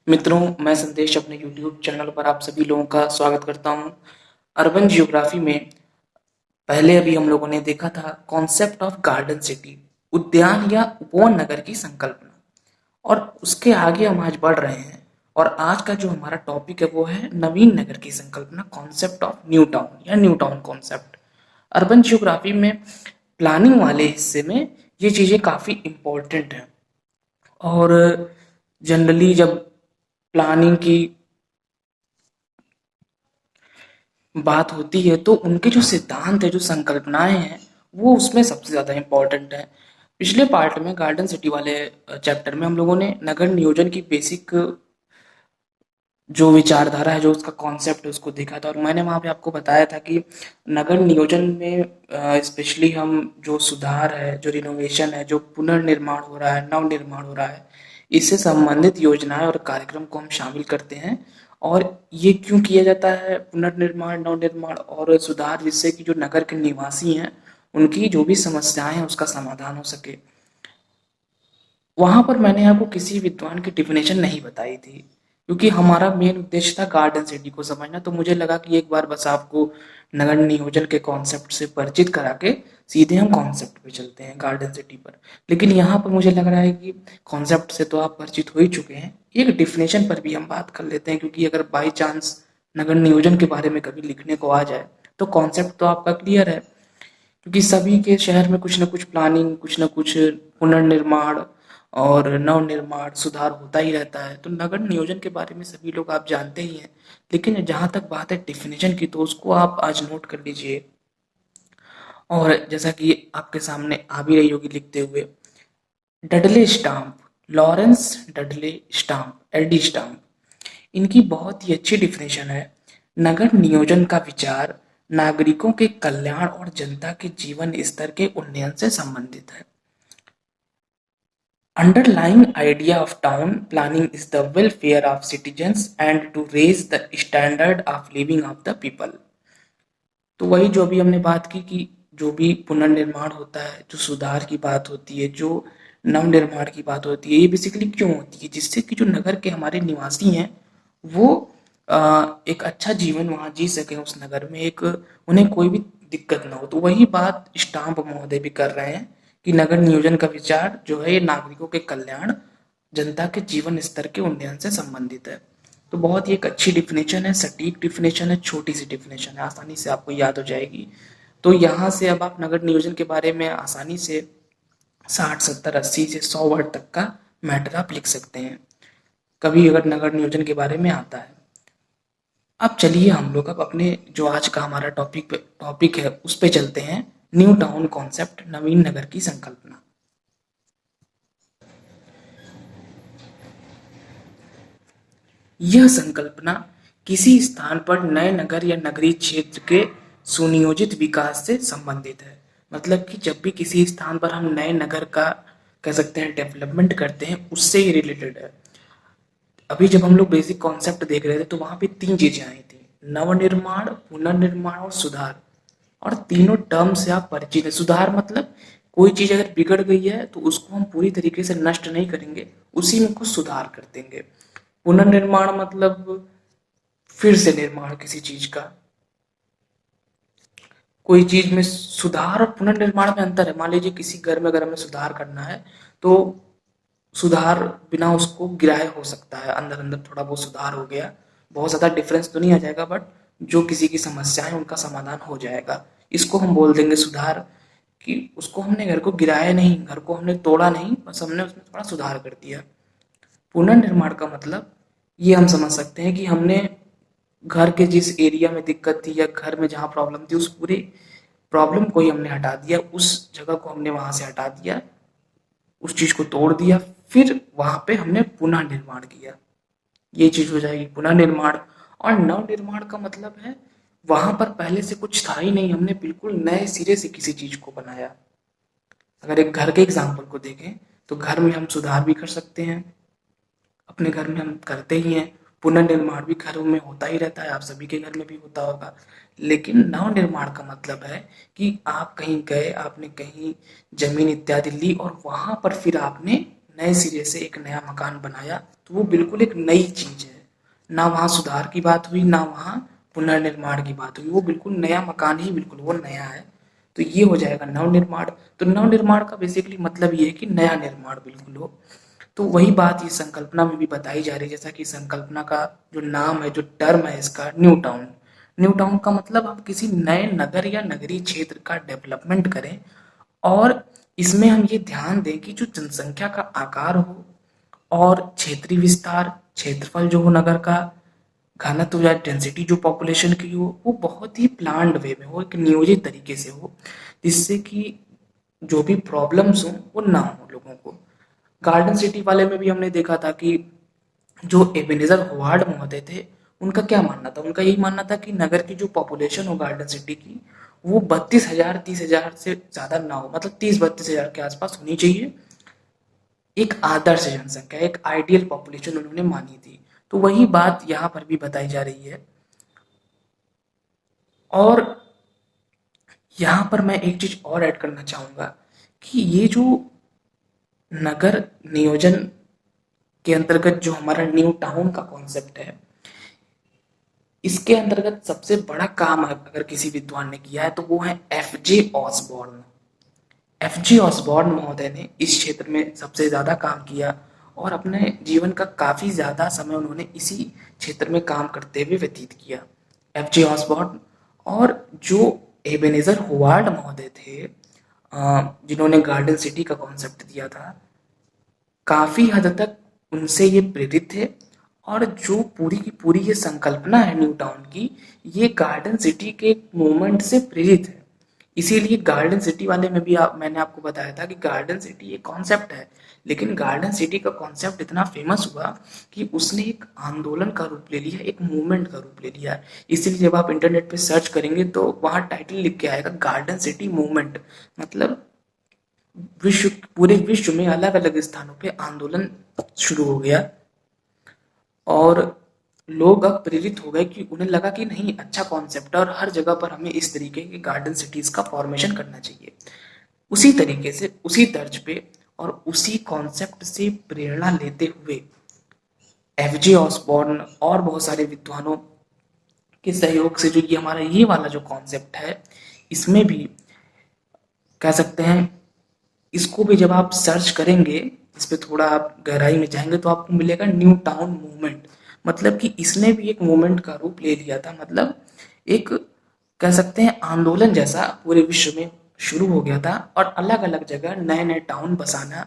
मित्रों, मैं संदेश अपने यूट्यूब चैनल पर आप सभी लोगों का स्वागत करता हूं। अर्बन जियोग्राफी में पहले अभी हम लोगों ने देखा था कॉन्सेप्ट ऑफ गार्डन सिटी, उद्यान या उपवन नगर की संकल्पना। और उसके आगे हम आज बढ़ रहे हैं और आज का जो हमारा टॉपिक है वो है नवीन नगर की संकल्पना, कॉन्सेप्ट ऑफ न्यू टाउन या new town concept. Urban geography में प्लानिंग वाले हिस्से में ये चीज़ें काफ़ी इम्पोर्टेंट हैं। और जनरली जब प्लानिंग की बात होती है तो उनके जो सिद्धांत है, जो संकल्पनाएं हैं, वो उसमें सबसे ज़्यादा इम्पोर्टेंट है। पिछले पार्ट में गार्डन सिटी वाले चैप्टर में हम लोगों ने नगर नियोजन की बेसिक जो विचारधारा है, जो उसका कॉन्सेप्ट है, उसको देखा था। और मैंने वहाँ पे आपको बताया था कि नगर नियोजन में स्पेशली हम जो सुधार है, जो रिनोवेशन है, जो पुनर्निर्माण हो रहा है, नवनिर्माण हो रहा है, इससे संबंधित योजनाएं और कार्यक्रम को हम शामिल करते हैं। और ये क्यों किया जाता है, पुनर्निर्माण, नवनिर्माण और सुधार, जिससे कि जो नगर के निवासी हैं उनकी जो भी समस्याएं हैं उसका समाधान हो सके। वहां पर मैंने आपको किसी विद्वान की डिफिनेशन नहीं बताई थी, क्योंकि हमारा मेन उद्देश्य था गार्डन सिटी को समझना। तो मुझे लगा कि एक बार बस आपको नगर नियोजन के कॉन्सेप्ट से परिचित करा के सीधे हम कॉन्सेप्ट पे चलते हैं, गार्डन सिटी पर। लेकिन यहाँ पर मुझे लग रहा है कि कॉन्सेप्ट से तो आप परिचित हो ही चुके हैं, एक डिफिनेशन पर भी हम बात कर लेते हैं, क्योंकि अगर बाई चांस नगर नियोजन के बारे में कभी लिखने को आ जाए तो कॉन्सेप्ट तो आपका क्लियर है। क्योंकि सभी के शहर में कुछ न कुछ प्लानिंग, कुछ न कुछ पुनर्निर्माण और नवनिर्माण, सुधार होता ही रहता है। तो नगर नियोजन के बारे में सभी लोग आप जानते ही हैं। लेकिन जहाँ तक बात है डेफिनेशन की, तो उसको आप आज नोट कर लीजिए। और जैसा कि आपके सामने आ भी रही होगी लिखते हुए, Dudley Stamp, Lawrence Dudley Stamp, LD Stamp, इनकी बहुत ही अच्छी डिफिनेशन है। नगर नियोजन का विचार नागरिकों के कल्याण और जनता के जीवन स्तर के उन्नयन से संबंधित है। Underlying idea of town planning is the welfare of citizens and to raise the standard of living of the people। तो वही जो अभी हमने बात की कि जो भी पुनर्निर्माण होता है, जो सुधार की बात होती है, जो नवनिर्माण की बात होती है, ये बेसिकली क्यों होती है, जिससे कि जो नगर के हमारे निवासी हैं वो एक अच्छा जीवन वहाँ जी सके, उस नगर में एक उन्हें कोई भी दिक्कत ना हो। तो वही बात स्टाम्प महोदय भी कर रहे हैं कि नगर नियोजन का विचार जो है ये नागरिकों के कल्याण, जनता के जीवन स्तर के उन्नयन से संबंधित है। तो बहुत ही एक अच्छी डिफिनेशन है, सटीक डिफिनेशन है, छोटी सी डिफिनेशन है, आसानी से आपको याद हो जाएगी। तो यहाँ से अब आप नगर नियोजन के बारे में आसानी से 60, 70, 80 से 100 वर्ड तक का मैटर आप लिख सकते हैं, कभी अगर नगर नियोजन के बारे में आता है। अब चलिए हम लोग अब अपने जो आज का हमारा टॉपिक है उस पे चलते हैं, न्यू टाउन कॉन्सेप्ट, नवीन नगर की संकल्पना। यह संकल्पना किसी स्थान पर नए नगर या नगरीय क्षेत्र के सुनियोजित विकास से संबंधित है। मतलब कि जब भी किसी स्थान पर हम नए नगर का कह सकते हैं डेवलपमेंट करते हैं, उससे ही रिलेटेड है। अभी जब हम लोग बेसिक कॉन्सेप्ट देख रहे थे तो वहां पे 3 चीजें आई थी, नवनिर्माण, पुनर्निर्माण और सुधार। और तीनों टर्म से आप परिचित हैं। सुधार मतलब कोई चीज अगर बिगड़ गई है तो उसको हम पूरी तरीके से नष्ट नहीं करेंगे, उसी में कुछ सुधार कर देंगे। पुनर्निर्माण मतलब फिर से निर्माण किसी चीज का, कोई चीज में सुधार और पुनर्निर्माण में अंतर है। मान लीजिए किसी घर में अगर हमें सुधार करना है तो सुधार बिना उसको गिराए हो सकता है, अंदर अंदर थोड़ा बहुत सुधार हो गया, बहुत ज्यादा डिफरेंस तो नहीं आ जाएगा, बट जो किसी की समस्या है उनका समाधान हो जाएगा। इसको हम बोल देंगे सुधार, कि उसको हमने घर को गिराया नहीं, घर को हमने तोड़ा नहीं, बस हमने उसमें थोड़ा सुधार कर दिया। पुनर्निर्माण का मतलब ये हम समझ सकते हैं कि हमने घर के जिस एरिया में दिक्कत थी या घर में जहाँ प्रॉब्लम थी, उस पूरे प्रॉब्लम को ही हमने हटा दिया, उस जगह को हमने वहां से हटा दिया, उस चीज को तोड़ दिया, फिर वहां पे हमने पुनः निर्माण किया। ये चीज हो जाएगी पुनर्निर्माण। और नव निर्माण का मतलब है वहां पर पहले से कुछ था ही नहीं, हमने बिल्कुल नए सिरे से किसी चीज को बनाया। अगर एक घर के एग्जाम्पल को देखें तो घर में हम सुधार भी कर सकते हैं, अपने घर में हम करते ही हैं, पुनर्निर्माण भी घरों में होता ही रहता है, आप सभी के घर में भी होता होगा। लेकिन नव निर्माण का मतलब है कि आप कहीं गए, आपने कहीं जमीन इत्यादि ली और वहां पर फिर आपने नए सिरे से एक नया मकान बनाया, तो वो बिल्कुल एक नई चीज है। ना वहाँ सुधार की बात हुई, ना वहाँ पुनर्निर्माण की बात हुई, वो बिल्कुल नया मकान ही बिल्कुल वो नया है। तो ये हो जाएगा नवनिर्माण। तो नवनिर्माण का बेसिकली मतलब ये है कि नया निर्माण बिल्कुल हो। तो वही बात ये संकल्पना में भी बताई जा रही है, जैसा कि संकल्पना का जो नाम है, जो टर्म है इसका, न्यू टाउन। न्यू टाउन का मतलब हम किसी नए नगर या नगरीय क्षेत्र का डेवलपमेंट करें, और इसमें हम ये ध्यान दें कि जो जनसंख्या का आकार हो और क्षेत्रीय विस्तार, क्षेत्रफल जो हो नगर का, घनत्व या डेंसिटी जो पॉपुलेशन की हो, वो बहुत ही प्लान्ड वे में हो, एक नियोजित तरीके से हो, जिससे कि जो भी प्रॉब्लम्स हो वो ना हो लोगों को। गार्डन सिटी वाले में भी हमने देखा था कि जो एबेनेजर होवार्ड महोदय थे, उनका क्या मानना था? उनका यही मानना था कि नगर की जो पॉपुलेशन हो गार्डन सिटी की, वो 32,000 30,000 से ज़्यादा ना हो, मतलब 30-32,000 के आसपास होनी चाहिए। एक आदर्श जनसंख्या, एक आइडियल पॉपुलेशन उन्होंने मानी थी। तो वही बात यहाँ पर भी बताई जा रही है। और यहाँ पर मैं एक चीज और ऐड करना चाहूंगा कि ये जो नगर नियोजन के अंतर्गत जो हमारा न्यू टाउन का कॉन्सेप्ट है, इसके अंतर्गत सबसे बड़ा काम अगर किसी विद्वान ने किया है तो वो है एफ.जे. ऑसबॉर्न। एफ.जे. ऑसबॉर्न महोदय ने इस क्षेत्र में सबसे ज्यादा काम किया, और अपने जीवन का काफी ज्यादा समय उन्होंने इसी क्षेत्र में काम करते हुए व्यतीत किया। एफ.जे. ऑसबॉर्न और जो एबेनेजर होवार्ड महोदय थे, जिन्होंने गार्डन सिटी का कॉन्सेप्ट दिया था, काफी हद तक उनसे ये प्रेरित थे। और जो पूरी की पूरी ये संकल्पना है न्यू टाउन की, ये गार्डन सिटी के मूवमेंट से प्रेरित है। इसीलिए गार्डन सिटी वाले में भी मैंने आपको बताया था कि गार्डन सिटी एक कॉन्सेप्ट है, लेकिन गार्डन सिटी का कॉन्सेप्ट इतना फेमस हुआ कि उसने एक आंदोलन का रूप ले लिया, एक मूवमेंट का रूप ले लिया। इसीलिए जब आप इंटरनेट पे सर्च करेंगे तो वहां टाइटल लिख के आएगा गार्डन सिटी मूवमेंट। मतलब विश्व, पूरे विश्व में अलग अलग स्थानों पे आंदोलन शुरू हो गया, और लोग अब प्रेरित हो गए कि उन्हें लगा कि नहीं, अच्छा कॉन्सेप्ट है और हर जगह पर हमें इस तरीके के गार्डन सिटीज का फॉर्मेशन करना चाहिए। उसी तरीके से, उसी तर्ज पे और उसी कॉन्सेप्ट से प्रेरणा लेते हुए एफ.जे. ऑसबॉर्न और बहुत सारे विद्वानों के सहयोग से जो ये हमारा ये वाला जो कॉन्सेप्ट है, इसमें भी कह सकते हैं, इसको भी जब आप सर्च करेंगे, इस पे थोड़ा आप गहराई में जाएंगे तो आपको मिलेगा न्यू टाउन मूवमेंट। मतलब कि इसने भी एक मूवमेंट का रूप ले लिया था, मतलब एक कह सकते हैं आंदोलन जैसा पूरे विश्व में शुरू हो गया था, और अलग अलग जगह नए नए टाउन बसाना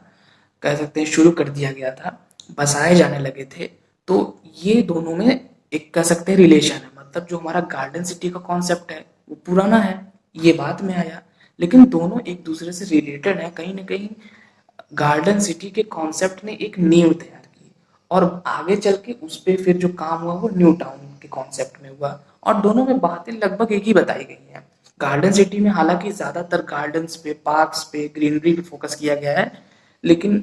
कह सकते हैं शुरू कर दिया गया था, बसाए जाने लगे थे। तो ये दोनों में एक कह सकते हैं रिलेशन है। मतलब जो हमारा गार्डन सिटी का कॉन्सेप्ट है वो पुराना है, ये बाद में आया, लेकिन दोनों एक दूसरे से रिलेटेड है। कहीं ना कहीं गार्डन सिटी के कॉन्सेप्ट ने एक नींव तैयार की, और आगे चल के उस पे फिर जो काम हुआ वो न्यू टाउन के कॉन्सेप्ट में हुआ, और दोनों में बातें लगभग एक ही बताई गई हैं। गार्डन सिटी में हालांकि ज्यादातर गार्डन्स पे, पार्क्स पे, ग्रीनरी पे फोकस किया गया है, लेकिन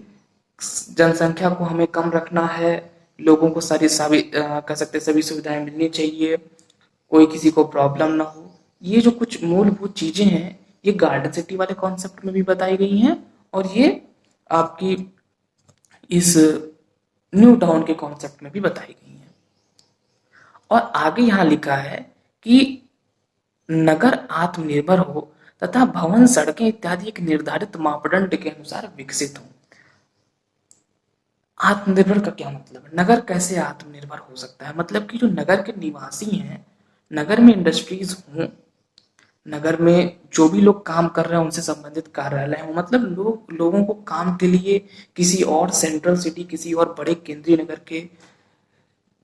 जनसंख्या को हमें कम रखना है, लोगों को सारी कह सकते हैं सभी सुविधाएं मिलनी चाहिए, कोई किसी को प्रॉब्लम ना हो, ये जो कुछ मूलभूत चीजें हैं, ये गार्डन सिटी वाले कॉन्सेप्ट में भी बताई गई हैं, और ये आपकी इस न्यू टाउन के कॉन्सेप्ट में भी बताई गई हैं। और आगे यहाँ लिखा है कि नगर आत्मनिर्भर हो तथा भवन, सड़कें इत्यादि एक निर्धारित मापदंड के अनुसार विकसित हो। आत्मनिर्भर का क्या मतलब है? नगर कैसे आत्मनिर्भर हो सकता है? मतलब कि जो नगर के निवासी हैं, नगर में इंडस्ट्रीज हों, नगर में जो भी लोग काम कर रहे हैं उनसे संबंधित कार्यालय हो, मतलब लोगों को काम के लिए किसी और सेंट्रल सिटी, किसी और बड़े केंद्रीय नगर के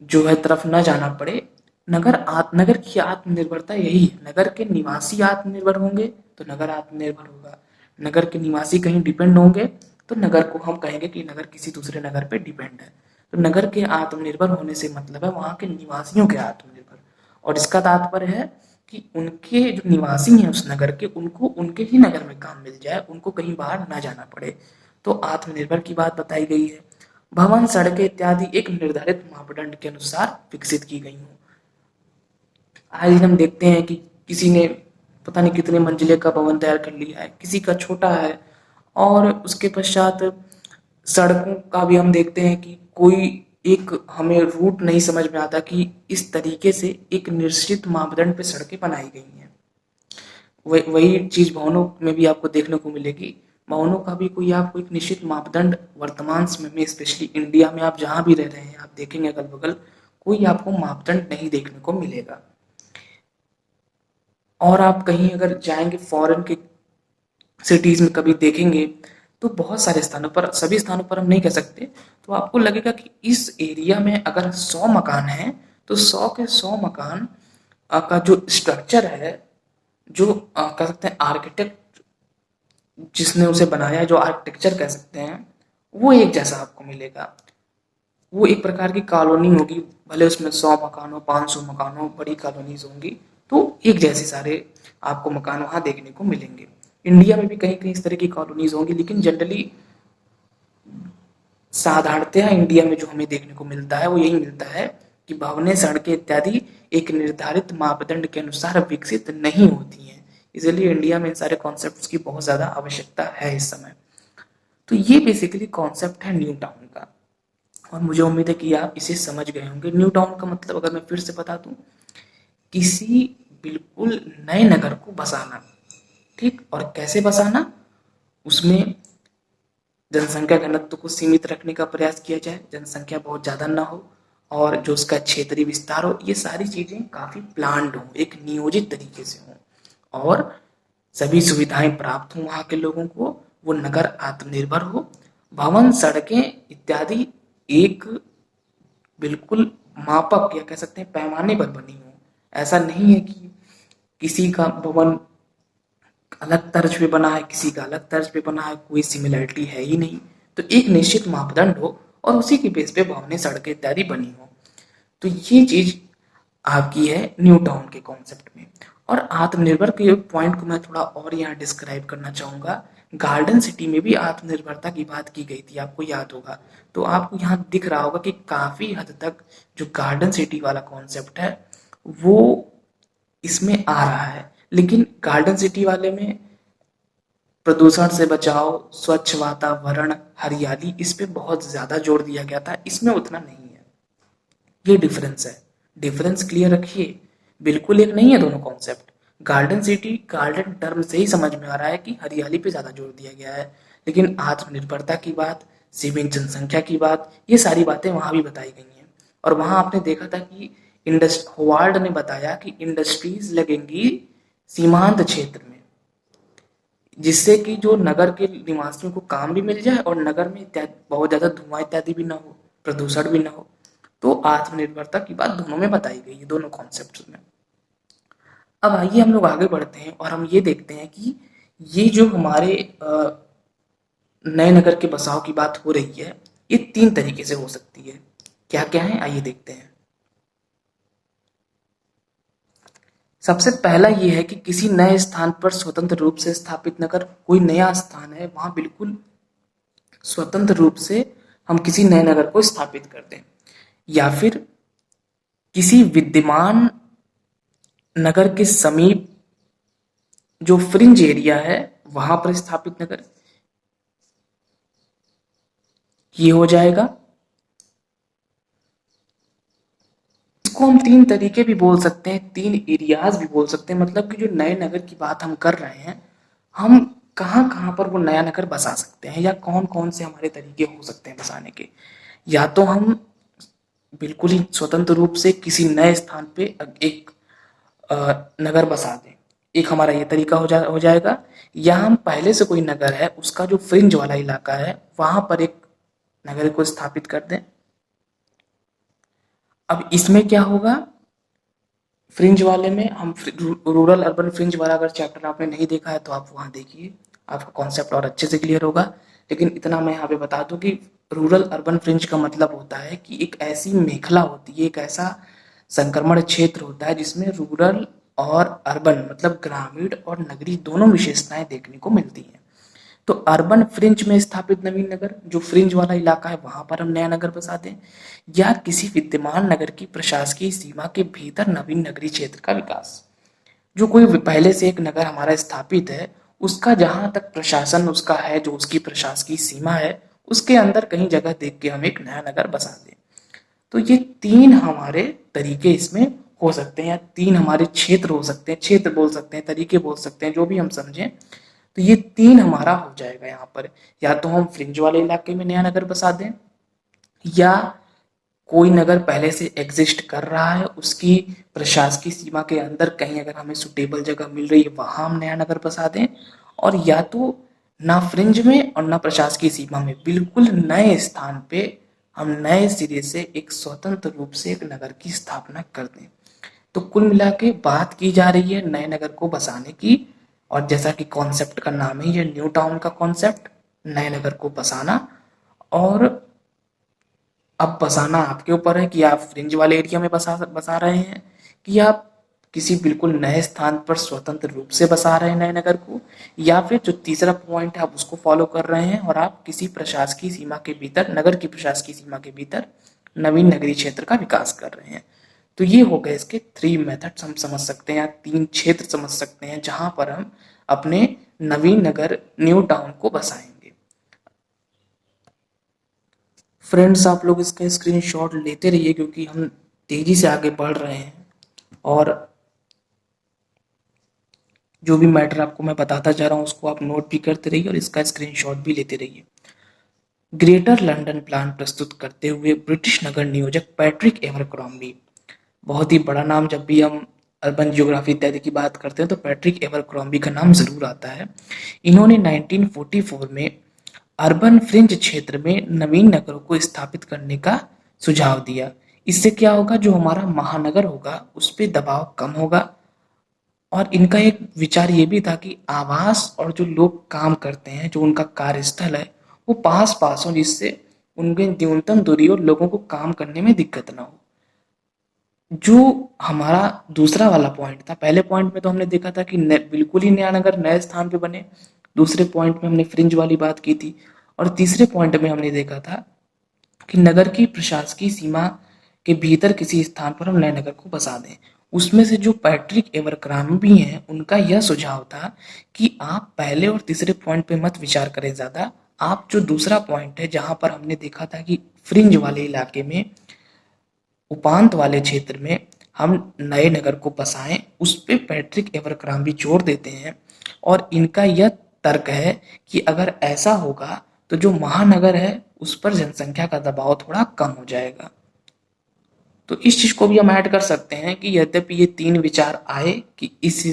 जो है तरफ न जाना पड़े। नगर की आत्मनिर्भरता यही है। नगर के निवासी आत्मनिर्भर होंगे तो नगर आत्मनिर्भर होगा। नगर के निवासी कहीं डिपेंड होंगे तो नगर को हम कहेंगे कि नगर किसी दूसरे नगर पे डिपेंड है। तो नगर के आत्मनिर्भर होने से मतलब है वहां के निवासियों के आत्मनिर्भर, और इसका तात्पर्य है कि उनके जो निवासी हैं उस नगर के, उनको उनके ही नगर में काम मिल जाए, उनको कहीं बाहर ना जाना पड़े। तो आत्मनिर्भर की बात बताई गई है। भवन, सड़कें इत्यादि एक निर्धारित मापदंड के अनुसार विकसित की गई हूँ। आज हम देखते हैं कि किसी ने पता नहीं कितने मंजिले का भवन तैयार कर लिया है, किसी का छोटा है, और उसके पश्चात सड़कों का भी हम देखते हैं कि कोई एक हमें रूट नहीं समझ में आता कि इस तरीके से एक निश्चित मापदंड पे सड़कें बनाई गई हैं। वही चीज भवनों में भी आपको देखने को मिलेगी। भवनों का भी कोई आपको एक निश्चित मापदंड वर्तमान समय में, स्पेशली इंडिया में आप जहां भी रह रहे हैं, आप देखेंगे अगल बगल कोई आपको मापदंड नहीं देखने को मिलेगा। और आप कहीं अगर जाएंगे फॉरेन के सिटीज में कभी देखेंगे तो बहुत सारे स्थानों पर, सभी स्थानों पर हम नहीं कह सकते, तो आपको लगेगा कि इस एरिया में अगर 100 मकान हैं तो 100 के 100 मकान का जो स्ट्रक्चर है, जो कह सकते हैं आर्किटेक्ट जिसने उसे बनाया, जो आर्किटेक्चर कह सकते हैं, वो एक जैसा आपको मिलेगा। वो एक प्रकार की कॉलोनी होगी, भले उसमें 100 मकान हो, 500 मकान हो, बड़ी कॉलोनीज होंगी, तो एक जैसे सारे आपको मकान वहां देखने को मिलेंगे। इंडिया में भी कहीं कहीं इस तरह की कॉलोनीज होंगी, लेकिन जनरली साधारणतया इंडिया में जो हमें देखने को मिलता है वो यही मिलता है कि भवनें, सड़कें इत्यादि एक निर्धारित मापदंड के अनुसार विकसित नहीं होती हैं। इसलिए इंडिया में इन सारे कॉन्सेप्ट्स की बहुत ज्यादा आवश्यकता है इस समय। तो ये बेसिकली कॉन्सेप्ट है न्यू टाउन का, और मुझे उम्मीद है कि आप इसे समझ गए होंगे। न्यू टाउन का मतलब अगर मैं फिर से बता दूं, किसी बिल्कुल नए नगर को बसाना, ठीक, और कैसे बसाना, उसमें जनसंख्या घनत्व को सीमित रखने का प्रयास किया जाए, जनसंख्या बहुत ज़्यादा ना हो, और जो उसका क्षेत्रीय विस्तार हो, ये सारी चीज़ें काफ़ी प्लान्ड हो, एक नियोजित तरीके से हो, और सभी सुविधाएं प्राप्त हों वहाँ के लोगों को, वो नगर आत्मनिर्भर हो, भवन, सड़कें इत्यादि एक बिल्कुल मापक या कह सकते हैं पैमाने पर बनी हो। ऐसा नहीं है कि किसी का भवन अलग तर्ज पे बना है, किसी का अलग तर्ज पे बना है, कोई सिमिलरिटी है ही नहीं। तो एक निश्चित मापदंड हो और उसी के बेस पे भवनें, सड़कें इत्यादि बनी हो। तो ये चीज आपकी है न्यू टाउन के कॉन्सेप्ट में। और आत्मनिर्भर के पॉइंट को मैं थोड़ा और यहाँ डिस्क्राइब करना चाहूंगा। गार्डन सिटी में भी आत्मनिर्भरता की बात की गई थी, आपको याद होगा। तो आपको यहाँ दिख रहा होगा कि काफी हद तक जो गार्डन सिटी वाला कॉन्सेप्ट है वो इसमें आ रहा है। लेकिन गार्डन सिटी वाले में प्रदूषण से बचाव, स्वच्छ वातावरण, हरियाली, इस पे बहुत ज्यादा जोर दिया गया था, इसमें उतना नहीं है। ये डिफरेंस है, डिफरेंस क्लियर रखिए। बिल्कुल एक नहीं है दोनों concept. Garden city garden term से ही समझ में आ रहा है कि हरियाली पे ज्यादा जोर दिया गया है, लेकिन आत्मनिर्भरता की बात, सीमित जनसंख्या की बात, ये सारी बातें वहां भी बताई गई हैं। और वहां आपने देखा था कि होवार्ड ने बताया कि इंडस्ट्रीज लगेंगी सीमांत क्षेत्र में, जिससे कि जो नगर के निवासियों को काम भी मिल जाए और नगर में बहुत ज्यादा धुआं इत्यादि भी ना हो, प्रदूषण भी ना हो। तो आत्मनिर्भरता की बात दोनों में बताई गई है, दोनों कॉन्सेप्ट में। अब आइए हम लोग आगे बढ़ते हैं और हम ये देखते हैं कि ये जो हमारे नए नगर के बसाव की बात हो रही है, ये 3 तरीके से हो सकती है। क्या क्या है आइए देखते हैं। सबसे पहला ये है कि किसी नए स्थान पर स्वतंत्र रूप से स्थापित नगर, कोई नया स्थान है वहां बिल्कुल स्वतंत्र रूप से हम किसी नए नगर को स्थापित कर दें, या फिर किसी विद्यमान नगर के समीप जो फ्रिंज एरिया है वहां पर स्थापित नगर, ये हो जाएगा। इसको हम 3 तरीके भी बोल सकते हैं, 3 एरियाज भी बोल सकते हैं। मतलब कि जो नए नगर की बात हम कर रहे हैं, हम कहाँ कहाँ पर वो नया नगर बसा सकते हैं, या कौन कौन से हमारे तरीके हो सकते हैं बसाने के। या तो हम बिल्कुल ही स्वतंत्र रूप से किसी नए स्थान पे एक नगर बसा दें, एक हमारा ये तरीका हो जाएगा। या हम पहले से कोई नगर है उसका जो फ्रिंज वाला इलाका है वहां पर एक नगर को स्थापित कर दें। अब इसमें क्या होगा, फ्रिंज वाले में हम रूरल अर्बन फ्रिंज वाला अगर चैप्टर आपने नहीं देखा है तो आप वहां देखिए, आपका कॉन्सेप्ट और अच्छे से क्लियर होगा। लेकिन इतना मैं यहाँ पे बता दूं कि रूरल अर्बन फ्रिंज का मतलब होता है कि एक ऐसी मेखला होती है, एक ऐसा संक्रमण क्षेत्र होता है जिसमें रूरल और अर्बन मतलब ग्रामीण और नगरीय दोनों विशेषताएं देखने को मिलती हैं। तो अर्बन फ्रिंज में स्थापित नवीन नगर, जो फ्रिंज वाला इलाका है वहां पर हम नया नगर बसा दें, या किसी विद्यमान नगर की प्रशासकीय सीमा के भीतर नवीन नगरीय क्षेत्र का विकास। जो कोई पहले से एक नगर हमारा स्थापित है उसका जहां तक प्रशासन उसका है, जो उसकी प्रशासकीय सीमा है उसके अंदर कहीं जगह देख के हम एक नया नगर बसा दें। तो ये 3 हमारे तरीके इसमें हो सकते हैं, या 3 हमारे क्षेत्र हो सकते हैं, क्षेत्र बोल सकते हैं, तरीके बोल सकते हैं, जो भी हम समझें। तो ये 3 हमारा हो जाएगा यहाँ पर, या तो हम फ्रिंज वाले इलाके में नया नगर बसा दें, या कोई नगर पहले से एग्जिस्ट कर रहा है, उसकी प्रशासकीय सीमा के अंदर कहीं अगर हमें सुटेबल जगह मिल रही है वहां हम नया नगर बसा दें, और या तो ना फ्रिंज में और ना प्रशासकीय सीमा में, बिल्कुल नए स्थान पे हम नए सिरे से एक स्वतंत्र रूप से एक नगर की स्थापना कर दें। तो कुल मिला के बात की जा रही है नए नगर को बसाने की, और जैसा कि कॉन्सेप्ट का नाम है, ये न्यू टाउन का कॉन्सेप्ट, नए नगर को बसाना। और अब बसाना आपके ऊपर है कि आप फ्रिंज वाले एरिया में बसा रहे हैं, कि आप किसी बिल्कुल नए स्थान पर स्वतंत्र रूप से बसा रहे हैं नए नगर को, या फिर जो तीसरा पॉइंट है आप उसको फॉलो कर रहे हैं और आप किसी प्रशासकीय सीमा के भीतर, नगर की प्रशासकीय सीमा के भीतर नवीन नगरीय क्षेत्र का विकास कर रहे हैं। तो ये हो गए इसके 3 मेथड्स हम समझ सकते हैं, या 3 क्षेत्र समझ सकते हैं जहां पर हम अपने नवीन नगर न्यू टाउन को बसाएंगे। फ्रेंड्स, आप लोग इसका स्क्रीनशॉट लेते रहिए क्योंकि हम तेजी से आगे बढ़ रहे हैं, और जो भी मैटर आपको मैं बताता जा रहा हूँ उसको आप नोट भी करते रहिए और इसका स्क्रीनशॉट भी लेते रहिए। ग्रेटर लंदन प्लान प्रस्तुत करते हुए ब्रिटिश नगर नियोजक पैट्रिक एवरक्रॉम्बी, बहुत ही बड़ा नाम, जब भी हम अर्बन जियोग्राफी इत्यादि की बात करते हैं तो पैट्रिक एवरक्रॉम्बी का नाम जरूर आता है। इन्होंने 1944 में अर्बन फ्रिंज क्षेत्र में नवीन नगरों को स्थापित करने का सुझाव दिया। इससे क्या होगा, जो हमारा महानगर होगा उस पर दबाव कम होगा, और इनका एक विचार ये भी था कि आवास और जो लोग काम करते हैं, जो उनका कार्यस्थल है, वो पास पास हो, जिससे उनके न्यूनतम दूरी और लोगों को काम करने में दिक्कत ना हो। जो हमारा दूसरा वाला पॉइंट था, पहले पॉइंट में तो हमने देखा था कि बिल्कुल ही नया नगर नए स्थान पे बने, दूसरे पॉइंट में हमने फ्रिंज वाली बात की थी, और तीसरे पॉइंट में हमने देखा था कि नगर की प्रशासकीय सीमा के भीतर किसी स्थान पर हम नए नगर को बसा दें। उसमें से जो पैट्रिक एवरक्रॉम्बी हैं उनका यह सुझाव था कि आप पहले और तीसरे पॉइंट पे मत विचार करें ज्यादा, आप जो दूसरा पॉइंट है जहां पर हमने देखा था कि फ्रिंज वाले इलाके में, उपांत वाले क्षेत्र में हम नए नगर को बसाएं, उस पे पैट्रिक एवरक्रॉम्बी जोर देते हैं, और इनका यह तर्क है कि अगर ऐसा होगा तो जो महानगर है उस पर जनसंख्या का दबाव थोड़ा कम हो जाएगा। तो इस चीज को भी हम ऐड कर सकते हैं कि यद्यपि ये 3 विचार आए कि इस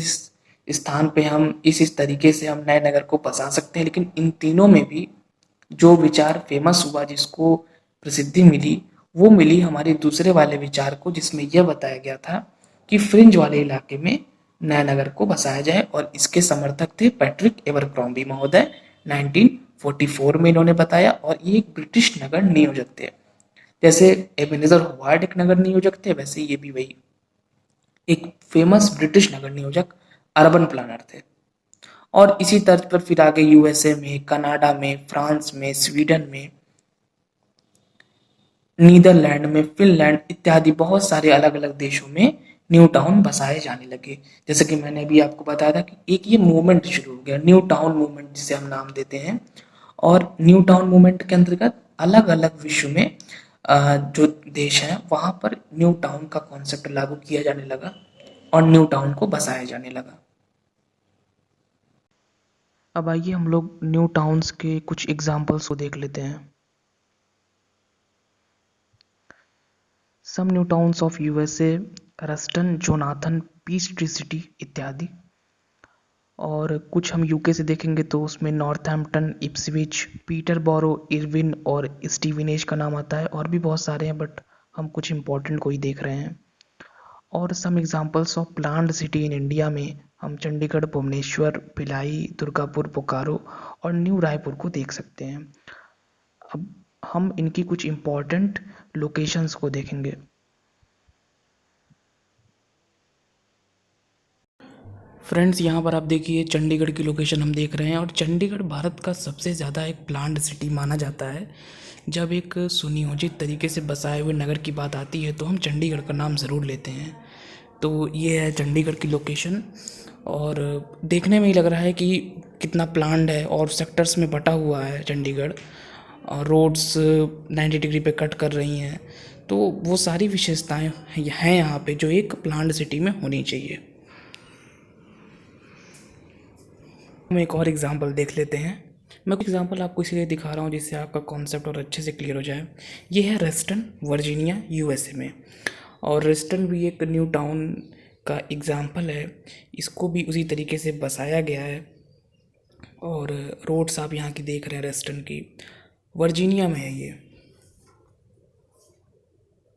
स्थान पे हम इस तरीके से हम नए नगर को बसा सकते हैं, लेकिन इन तीनों में भी जो विचार फेमस हुआ, जिसको प्रसिद्धि मिली, वो मिली हमारे दूसरे वाले विचार को, जिसमें यह बताया गया था कि फ्रिंज वाले इलाके में नया नगर को बसाया जाए, और इसके समर्थक थे पैट्रिक एवरक्रॉम्बी महोदय। 1944 में इन्होंने बताया, और ये एक ब्रिटिश नगर नियोजक थे। जैसे एबेनेजर होवार्ड एक नगर नियोजक थे, वैसे ये भी वही एक फेमस ब्रिटिश नगर नियोजक अर्बन प्लानर थे। और इसी तर्ज पर फिर आगे यूएसए में, कनाडा में, फ्रांस में, स्वीडन में, नीदरलैंड में, फिनलैंड इत्यादि बहुत सारे अलग अलग देशों में न्यू टाउन बसाए जाने लगे। जैसे कि मैंने अभी आपको बताया था कि एक ये मूवमेंट शुरू हो गया, न्यू टाउन मूवमेंट जिसे हम नाम देते हैं। और न्यू टाउन मूवमेंट के अंतर्गत अलग अलग विश्व में जो देश हैं वहां पर न्यू टाउन का कॉन्सेप्ट लागू किया जाने लगा और न्यू टाउन को बसाया जाने लगा। अब आइए हम लोग न्यू टाउन्स के कुछ एग्जाम्पल्स को देख लेते हैं। Some new towns of USA, Ruston, Jonathan, Peachtree City इत्यादि। और कुछ हम यूके से देखेंगे तो उसमें नॉर्थहैम्पटन, इप्सविच, पीटरबोरो, इरविन और स्टीविनेज का नाम आता है। और भी बहुत सारे हैं, बट हम कुछ इंपॉर्टेंट को ही देख रहे हैं। और some examples of planned city in India में हम चंडीगढ़, भुवनेश्वर, भिलाई, दुर्गापुर, बोकारो और न्यू रायपुर को देख सकते हैं। अब हम इनकी कुछ इम्पॉर्टेंट लोकेशंस को देखेंगे। फ्रेंड्स, यहाँ पर आप देखिए चंडीगढ़ की लोकेशन हम देख रहे हैं, और चंडीगढ़ भारत का सबसे ज़्यादा एक प्लान्ड सिटी माना जाता है। जब एक सुनियोजित तरीके से बसाए हुए नगर की बात आती है तो हम चंडीगढ़ का नाम ज़रूर लेते हैं। तो ये है चंडीगढ़ की लोकेशन, और देखने में ही लग रहा है कि कितना प्लान्ड है और सेक्टर्स में बटा हुआ है चंडीगढ़। रोड्स 90 डिग्री पे कट कर रही हैं। तो वो सारी विशेषताएं हैं यहाँ पे जो एक प्लान्ड सिटी में होनी चाहिए। हम एक और एग्जांपल देख लेते हैं। मैं कुछ एग्जांपल आपको इसलिए दिखा रहा हूँ जिससे आपका कॉन्सेप्ट और अच्छे से क्लियर हो जाए। ये है रेस्टन वर्जीनिया यूएसए में, और रेस्टन भी एक न्यू टाउन का एग्जांपल है। इसको भी उसी तरीके से बसाया गया है, और रोड्स आप यहाँ की देख रहे हैं रेस्टन की, वर्जीनिया में है ये।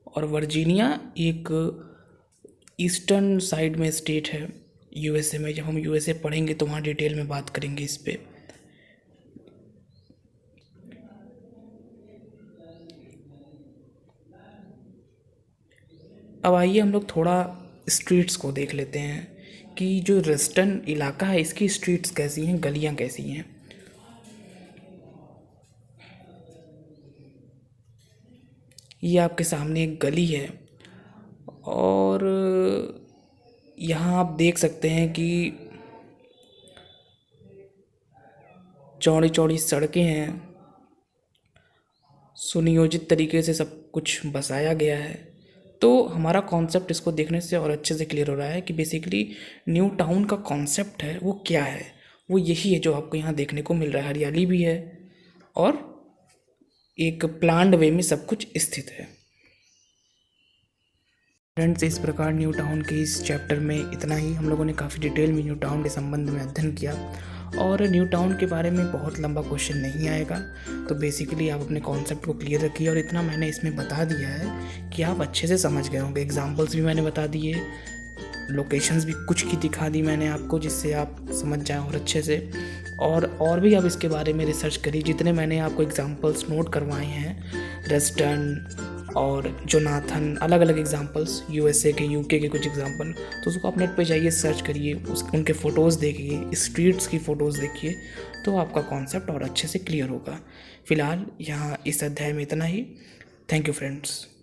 और वर्जीनिया एक ईस्टर्न साइड में स्टेट है यूएसए में। जब हम यूएसए पढ़ेंगे तो वहाँ डिटेल में बात करेंगे इस पे। अब आइए हम लोग थोड़ा स्ट्रीट्स को देख लेते हैं कि जो रेस्टर्न इलाका है इसकी स्ट्रीट्स कैसी हैं, गलियाँ कैसी हैं। ये आपके सामने एक गली है, और यहाँ आप देख सकते हैं कि चौड़ी चौड़ी सड़कें हैं, सुनियोजित तरीके से सब कुछ बसाया गया है। तो हमारा कॉन्सेप्ट इसको देखने से और अच्छे से क्लियर हो रहा है कि बेसिकली न्यू टाउन का कॉन्सेप्ट है वो क्या है। वो यही है जो आपको यहाँ देखने को मिल रहा है। हरियाली भी है और एक प्लान्ड वे में सब कुछ स्थित है। फ्रेंड्स, इस प्रकार न्यू टाउन के इस चैप्टर में इतना ही। हम लोगों ने काफ़ी डिटेल में न्यू टाउन के संबंध में अध्ययन किया, और न्यू टाउन के बारे में बहुत लंबा क्वेश्चन नहीं आएगा। तो बेसिकली आप अपने कॉन्सेप्ट को क्लियर रखिए, और इतना मैंने इसमें बता दिया है कि आप अच्छे से समझ गए होंगे। एग्जाम्पल्स भी मैंने बता दिए, लोकेशंस भी कुछ की दिखा दी मैंने आपको, जिससे आप समझ जाएं और अच्छे से। और भी आप इसके बारे में रिसर्च करिए। जितने मैंने आपको एग्जाम्पल्स नोट करवाए हैं, रेस्टर्न और जोनाथन, अलग अलग एग्जाम्पल्स, यूएसए के, यूके के कुछ एग्जाम्पल, तो उसको आप नेट पे जाइए, सर्च करिए, उनके फ़ोटोज़ देखिए, स्ट्रीट्स की फ़ोटोज़ देखिए, तो आपका कॉन्सेप्ट और अच्छे से क्लियर होगा। फ़िलहाल यहाँ इस अध्याय में इतना ही। Thank you friends.